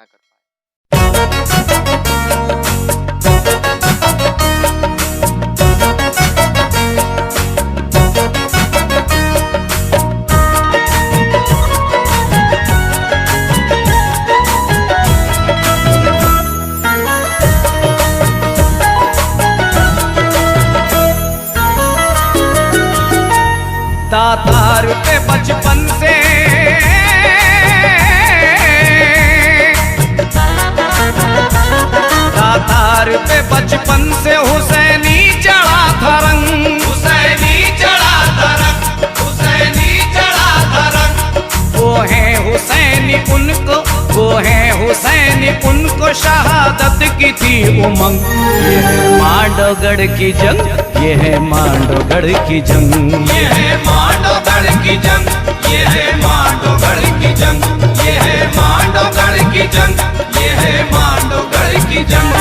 कर दातार पे बचपन से दातार पे बचपन से हुसैनी चढ़ा था रंग, हुसैनी चढ़ा था रंग, हुसैनी चढ़ा था रंग। वो है हुसैनी उनको, वो है हुसैनी उनको शहादत की थी उमंग। ये है मांडोगढ़ की जंग, ये है मांडोगढ़ की जंग, ये है मांडोगढ़ की जंग, ये है मांडोगढ़ की जंग, ये है मांडोगढ़ की जंग, ये है मांडोगढ़ की जंग।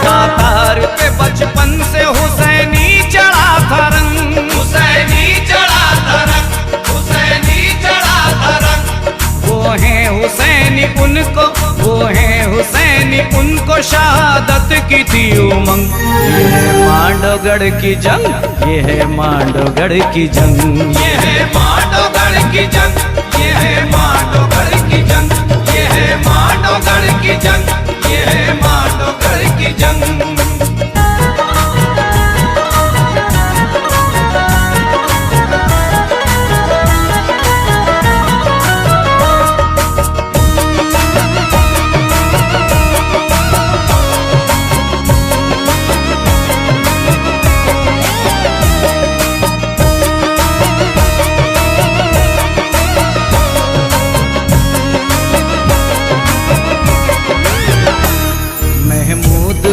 दातार पे बचपन से हुसैनी चढ़ा था रंग, हुसैनी चढ़ा था रंग, हुसैनी चढ़ा था रंग। वो है हुसैनी उनको, वो है हुसैनी उनको शहादत की थी उमंग। ये है मांडोगढ़ की जंग, ये है मांडोगढ़ की जंग, ये है मांडोगढ़ की जंग, ये है मांडोगढ़ की जंग, ये है मांडोगढ़ की जंग, ये है मांडोगढ़ की जंग।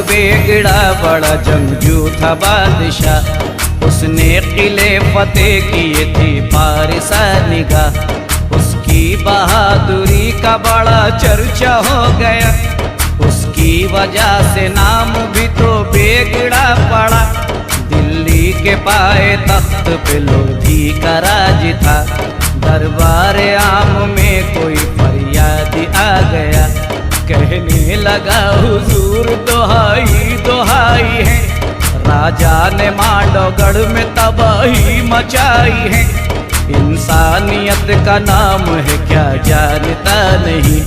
बेगड़ा बड़ा जंगजू था बादशाह, उसने किले फतेह किए थी पारिसा निगाह। उसकी बहादुरी का बड़ा चर्चा हो गया, उसकी वजह से नाम भी तो बेगड़ा पड़ा। दिल्ली के पाए तख्त पे लोधी का राज था, दरबार आम में कोई फरियादी आ गया। कहने लगा हुजूर दुहाई दुहाई है, राजा ने मांडोगढ़ में तबाही मचाई है। इंसानियत का नाम है क्या जानता नहीं,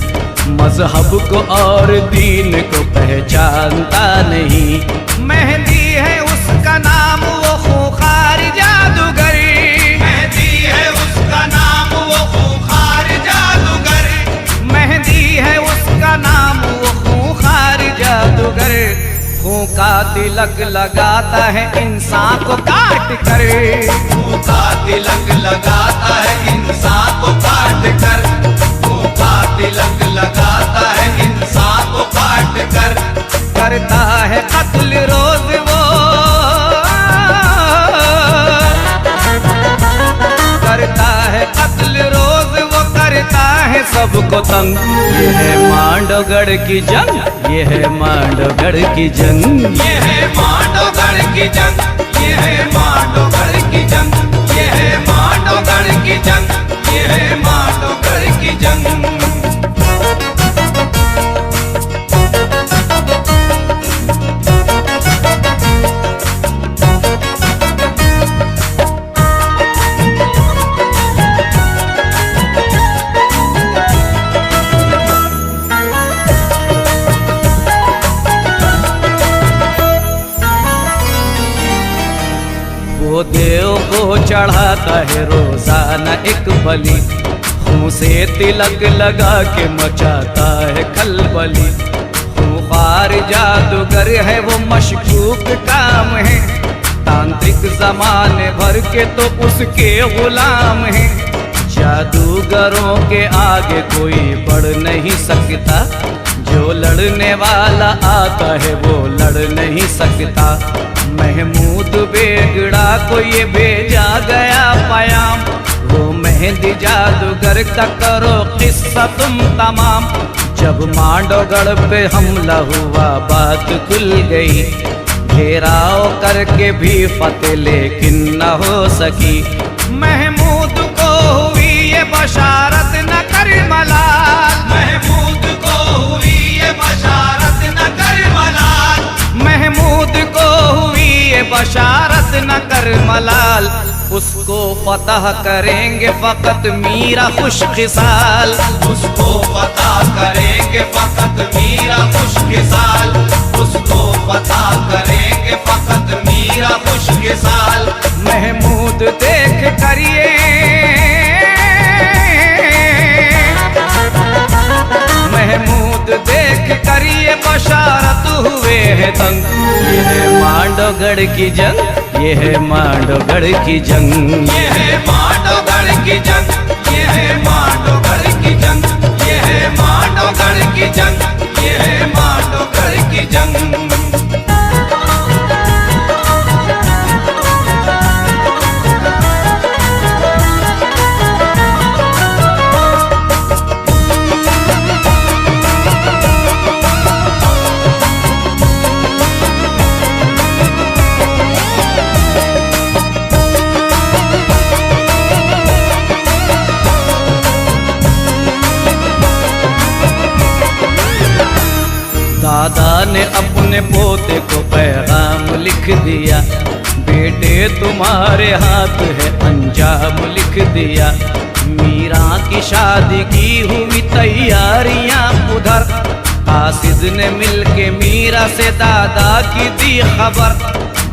मजहब को और दीन को पहचानता नहीं। मेहंदी है उसका नाम वो खूंखार जादूगर, मेहंदी है उसका नाम वो खूंखार जादूगर, मेहंदी है उसका नाम वो खूंखार जादूगर। खूं का तिलक लगाता है इंसान को काट कर, खूं का तिलक लगाता है इंसान को काट कर, खूं का तिलक लगाता है इंसान को काट कर। करता है कत्ल रोज वो, करता है कत्ल रोज वो, करता है सबको तंग। ये है मांडोगढ़ की जंग, ये है मांडोगढ़ की जंग, ये है मांडोगढ़ की जंग, ये है मांडोगढ़ की जंग, ये है मांडोगढ़ की जंग, ये है मांडोगढ़ की जंग। वो देव को चढ़ाता है रोजाना एक बलि, खूं से तिलक लगा के मचाता है खलबली। खूंखार जादूगर है वो मशकूक काम है, तांत्रिक जमाने भर के तो उसके गुलाम है। जादूगरों के आगे कोई बढ़ नहीं सकता, जो लड़ने वाला आता है वो लड़ नहीं सकता। महमूद बेगड़ा को ये भेजा गया पयाम, वो मेहंदी जादूगर का करो किस्सा तुम तमाम। जब मांडोगढ़ पे हमला हुआ बात खुल गई, घेराव करके भी फतेह लेकिन न हो सकी। महमूद को हुई ये बशारत न कर मलाल, महमूद को हुई न कर मलाल, उसको फतह करेंगे फकत मीरा खुशखिसाल। उसको फतह करेंगे फकत मीरा खुशखिसाल, उसको फतह करेंगे फकत मीरा खुशखिसाल। महमूद देख करिए महमूद देख करिए बशारत हुए है तंग। ये है मांडोगढ़ की जंग, ये है मांडोगढ़ की जंग, ये है मांडोगढ़ की जंग, ये है मांडोगढ़ की जंग, ये है मांडोगढ़ की जंग, ये है मांडोगढ़ की जंग। दादा ने अपने पोते को पैगाम लिख दिया, बेटे तुम्हारे हाथ है अंजाम लिख दिया। मीरा की शादी की हुई तैयारियां उधर, कासिद ने मिलके मीरा से दादा की दी खबर।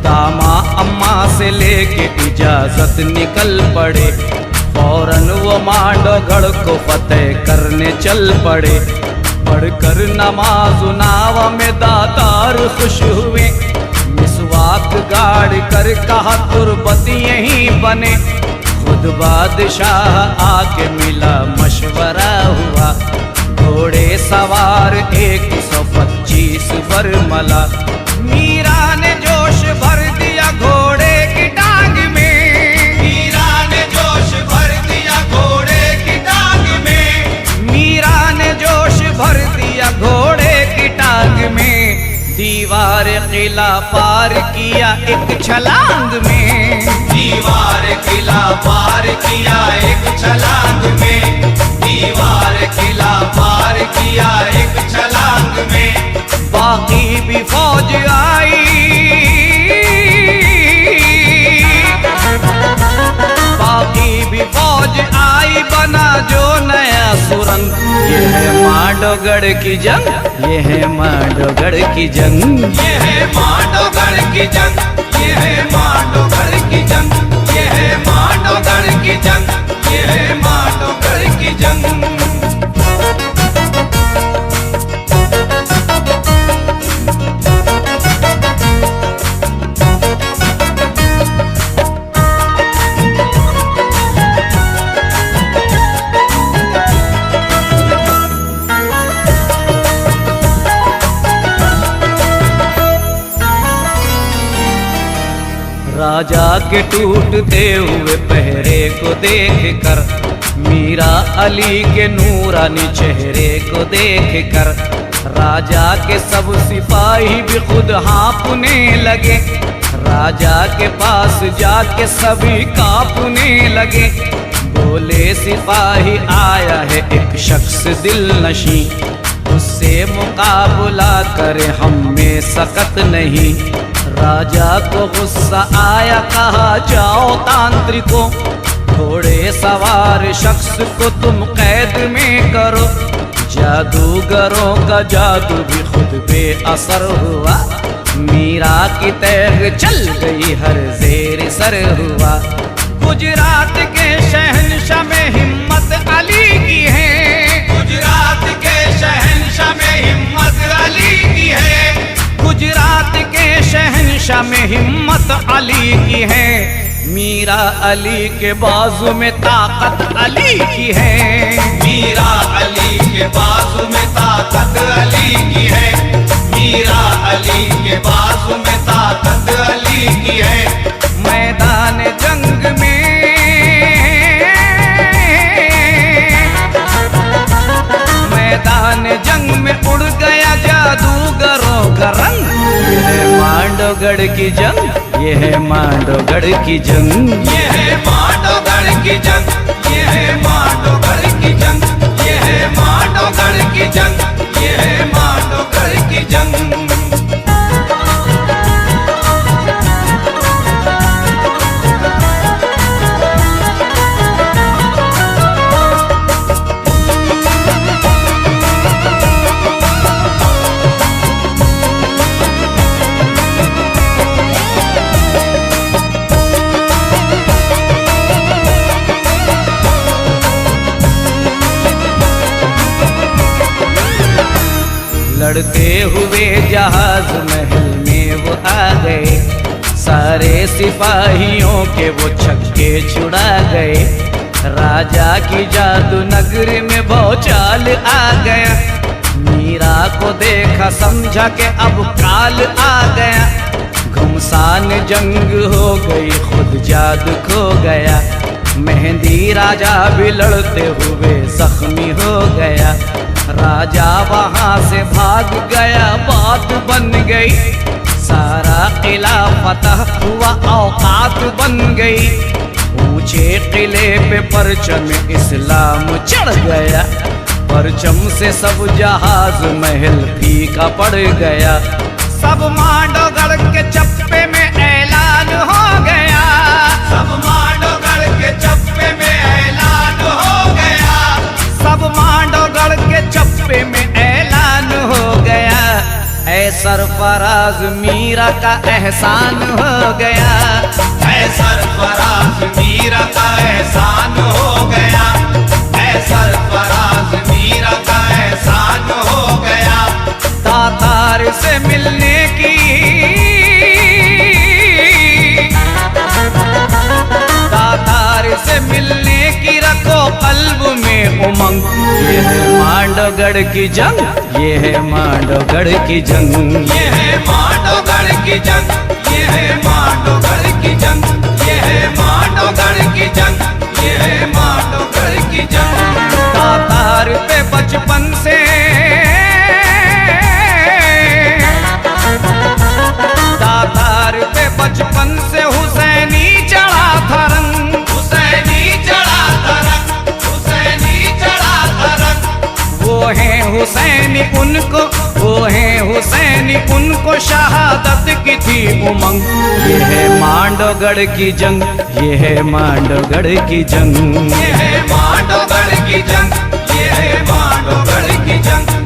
दामा अम्मा से लेके इजाजत निकल पड़े, फौरन वो मांडोगढ़ को फतेह करने चल पड़े। पढ़कर नमाज नावा में दातार खुश हुए, मिसवाक गाड़ कर कहा तुरबत यहीं बने। खुद बादशाह आके मिला मशवरा हुआ, घोड़े सवार 125 बरमला। मीरा ने जोश भर दिया घोड़े की टांग में, मीरा ने जोश भर दिया घोड़े की टांग में, मीरा ने जोश भर दिया घोड़े की टांग में। दीवार किला पार किया एक छलांग में, दीवार किला पार किया एक छलांग में, दीवार किला पार किया एक छलांग में। बाकी भी फौज आई, बाकी भी फौज आई, बना जो नया सुरंग। ये है मांडोगढ़ की जंग, ये है मांडोगढ़ की जंग, ये है मांडोगढ़ की जंग, ये है मांडोगढ़ की जंग, ये है मांडोगढ़ की जंग, ये है मांडोगढ़ की जंग। राजा के टूटते हुए पहरे को देख कर, मीरा अली के नूरानी चेहरे को देख कर, राजा के सब सिपाही भी खुद हाँफने लगे। राजा के पास जाके सभी कांपने लगे। बोले सिपाही आया है एक शख्स दिल नशी, उससे मुकाबला करे हम में सकत नहीं। राजा को गुस्सा आया, कहा जाओ तांत्रिकों, घोड़े सवार शख्स को तुम कैद में करो। जादूगरों का जादू भी खुद बेअसर हुआ, मीरा की तैर चल गई हर जेर सर हुआ। गुजरात के शहंशाह में हिम्मत अली की है, गुजरात के शहंशाह में हिम्मत अली की है, गुजरात के शहंशाह में हिम्मत अली की है। मीरा अली के बाजू में ताकत अली की है, मीरा अली के बाजू में ताकत अली की है, मीरा अली के बाजू में ताकत अली की है। मैदान जंग में, मैदान जंग में उड़ गया जादूगरों का रंग। ये है मांडोगढ़ की जंग, ये है मांडोगढ़ की जंग, ये है मांडोगढ़ की जंग, ये है मांडोगढ़ की जंग, ये है मांडोगढ़ की जंग, ये है मांडोगढ़ की जंग। लड़ते हुए जहाज महल में वो आ गए, सारे सिपाहियों के वो छक्के छुड़ा गए। राजा की जादू नगरी में भौचाल आ गया, मीरा को देखा समझा के अब काल आ गया। घुमसान जंग हो गई, खुद जादू खो गया। मेहंदी राजा भी लड़ते हुए जख्मी हो गया। राजा वहां से भाग गया, बात बन गई, सारा किला फतह हुआ, औकात बन गई। ऊंचे किले पे परचम इस्लाम चढ़ गया, परचम से सब जहाज महल फीका पड़ गया। सब मांडोगढ़ के चप्पे में ऐलान हो गया, सब मांडोगढ़ के चप्पे में ऐलान हो गया, सब मांडोगढ़ के चप्पे में ऐलान हो गया। ऐ सरफराज मीरा का एहसान हो गया, ऐ सरफराज मीरा का एहसान हो गया, ऐ सरफराज मीरा का एहसान हो गया। तातार से मिलने की, तातार से मिलने की रखो कल्ब में उमंग। ये है मांडोगढ़ की जंग, ये है मांडोगढ़ की जंग, ये है मांडोगढ़ की जंग, ये है मांडोगढ़ की जंग, ये है मांडोगढ़ की जंग, ये है मांडोगढ़ की जंग। तातार पे बचपन से, तातार पे बचपन से हुसैनी चढ़ा था रंग, हुसैनी चढ़ा था रंग, हुसैनी चढ़ा था रंग। वो है हुसैनी उनको, वो है हुसैनी उनको शहादत की थी उमंग। ये है मांडोगढ़ की जंग, ये है मांडोगढ़ की जंग, ये है मांडोगढ़ की जंग, ये है मांडोगढ़ की जंग।